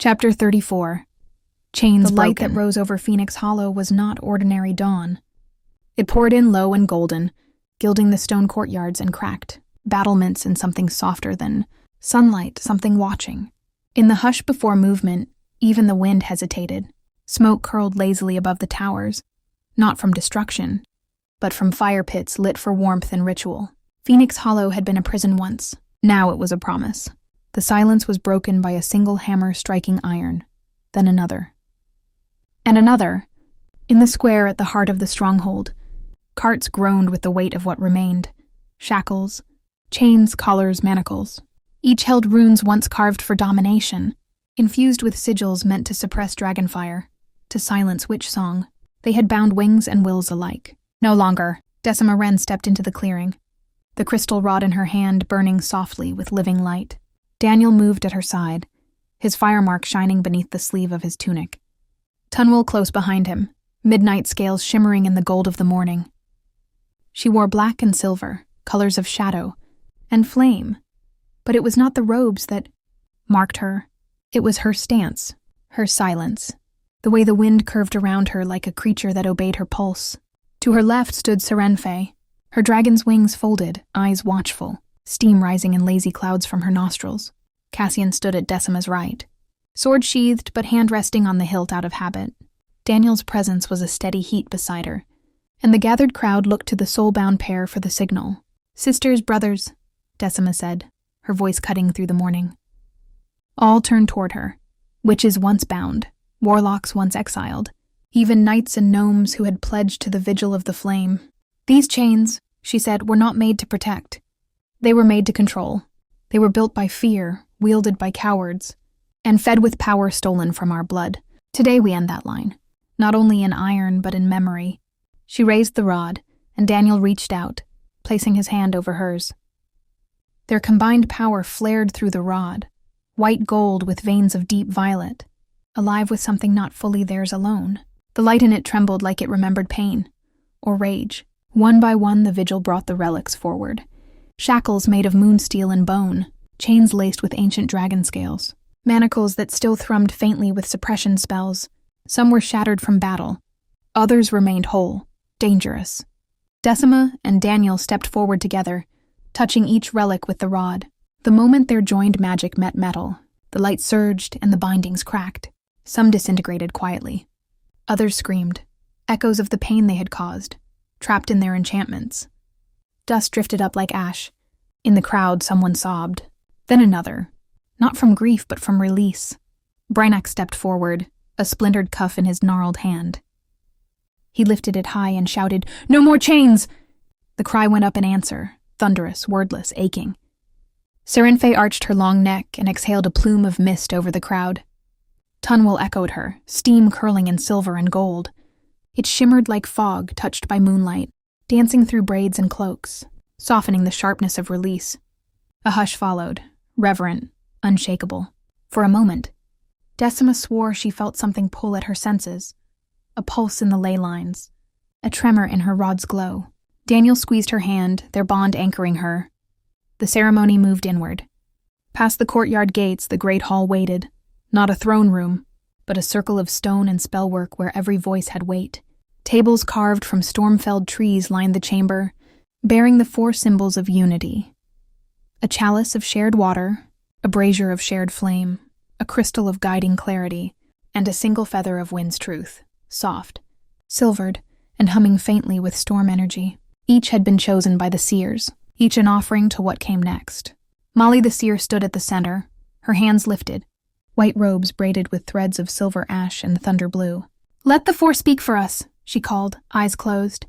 Chapter 34. Chains The light broken. that rose over Phoenix Hollow was not ordinary dawn. It poured in low and golden, gilding the stone courtyards and cracked battlements in something softer than sunlight, something watching. In the hush before movement, even the wind hesitated. Smoke curled lazily above the towers, not from destruction, but from fire pits lit for warmth and ritual. Phoenix Hollow had been a prison once. Now it was a promise. The silence was broken by a single hammer striking iron, then another. And another. In the square at the heart of the stronghold, carts groaned with the weight of what remained. Shackles, chains, collars, manacles. Each held runes once carved for domination, infused with sigils meant to suppress dragonfire, to silence witch song. They had bound wings and wills alike. No longer. Decima Wren stepped into the clearing, the crystal rod in her hand burning softly with living light. Daniel moved at her side, his fire mark shining beneath the sleeve of his tunic. Tunwell close behind him, midnight scales shimmering in the gold of the morning. She wore black and silver, colors of shadow and flame, but it was not the robes that marked her. It was her stance, her silence, the way the wind curved around her like a creature that obeyed her pulse. To her left stood Serenfe, her dragon's wings folded, eyes watchful, steam rising in lazy clouds from her nostrils. Cassian stood at Decima's right, sword sheathed but hand resting on the hilt out of habit. Daniel's presence was a steady heat beside her, and the gathered crowd looked to the soulbound pair for the signal. "Sisters, brothers," Decima said, her voice cutting through the morning. All turned toward her, witches once bound, warlocks once exiled, even knights and gnomes who had pledged to the vigil of the flame. "These chains," she said, "were not made to protect. They were made to control. They were built by fear, wielded by cowards, and fed with power stolen from our blood. Today we end that line, not only in iron but in memory." She raised the rod, and Daniel reached out, placing his hand over hers. Their combined power flared through the rod, white gold with veins of deep violet, alive with something not fully theirs alone. The light in it trembled like it remembered pain, or rage. One by one the vigil brought the relics forward. Shackles made of moon steel and bone, chains laced with ancient dragon scales, manacles that still thrummed faintly with suppression spells. Some were shattered from battle. Others remained whole, dangerous. Decima and Daniel stepped forward together, touching each relic with the rod. The moment their joined magic met metal, the light surged and the bindings cracked. Some disintegrated quietly. Others screamed, echoes of the pain they had caused, trapped in their enchantments. Dust drifted up like ash. In the crowd, someone sobbed. Then another, not from grief but from release. Brynac stepped forward, a splintered cuff in his gnarled hand. He lifted it high and shouted, "No more chains!" The cry went up in answer, thunderous, wordless, aching. Serenfe arched her long neck and exhaled a plume of mist over the crowd. Tunwell echoed her, steam curling in silver and gold. It shimmered like fog touched by moonlight, dancing through braids and cloaks, softening the sharpness of release. A hush followed, reverent, unshakable. For a moment, Decima swore she felt something pull at her senses, a pulse in the ley lines, a tremor in her rod's glow. Daniel squeezed her hand, their bond anchoring her. The ceremony moved inward. Past the courtyard gates, the great hall waited, not a throne room, but a circle of stone and spellwork where every voice had weight. Tables carved from storm-felled trees lined the chamber, bearing the four symbols of unity. A chalice of shared water, a brazier of shared flame, a crystal of guiding clarity, and a single feather of wind's truth, soft, silvered, and humming faintly with storm energy. Each had been chosen by the seers, each an offering to what came next. Molly the seer stood at the center, her hands lifted, white robes braided with threads of silver ash and thunder blue. "Let the four speak for us," she called, eyes closed.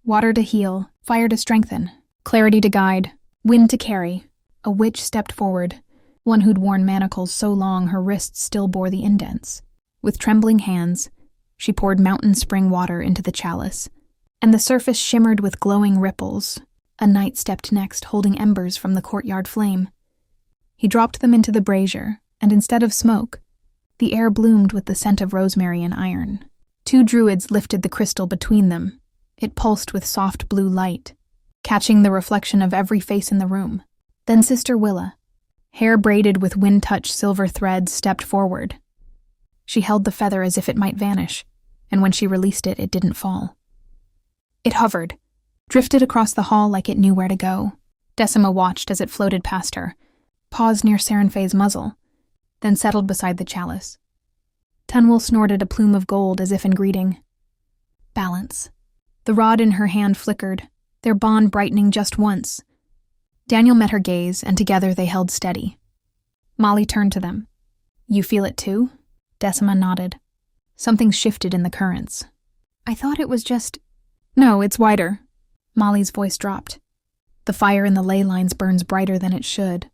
Water to heal, fire to strengthen, clarity to guide, wind to carry. A witch stepped forward, one who'd worn manacles so long her wrists still bore the indents. With trembling hands, she poured mountain spring water into the chalice, and the surface shimmered with glowing ripples. A knight stepped next, holding embers from the courtyard flame. He dropped them into the brazier, and instead of smoke, the air bloomed with the scent of rosemary and iron. Two druids lifted the crystal between them. It pulsed with soft blue light, catching the reflection of every face in the room. Then Sister Willa, hair braided with wind-touched silver threads, stepped forward, She held the feather as if it might vanish, and when she released it, it didn't fall. It hovered, drifted across the hall like it knew where to go. Decima watched as it floated past her, paused near Serenfe's muzzle, then settled beside the chalice. Tunwell snorted a plume of gold as if in greeting. Balance. The rod in her hand flickered, their bond brightening just once. Daniel met her gaze, and together they held steady. Molly turned to them. "You feel it too?" Decima nodded. Something shifted in the currents. "I thought it was just—" "No, it's wider." Molly's voice dropped. "The fire in the ley lines burns brighter than it should.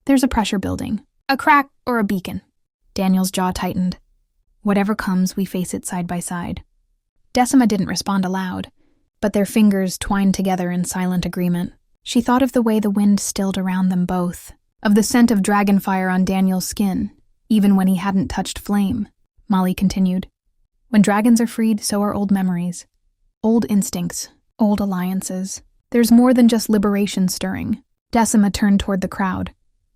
There's a pressure building. A crack or a beacon." Daniel's jaw tightened. "Whatever comes, we face it side by side." Decima didn't respond aloud, but their fingers twined together in silent agreement. She thought of the way the wind stilled around them both, of the scent of dragonfire on Daniel's skin, even when he hadn't touched flame. Molly continued. "When dragons are freed, so are old memories. Old instincts, old alliances. There's more than just liberation stirring." Decima turned toward the crowd,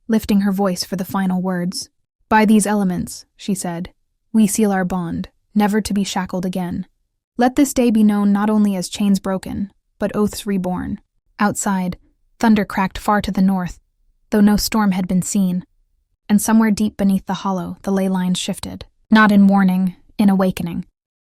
lifting her voice for the final words. "By these elements," she said, "we seal our bond, never to be shackled again. Let this day be known not only as chains broken, but oaths reborn." Outside, thunder cracked far to the north, though no storm had been seen, and somewhere deep beneath the hollow, the ley lines shifted. Not in warning, in awakening.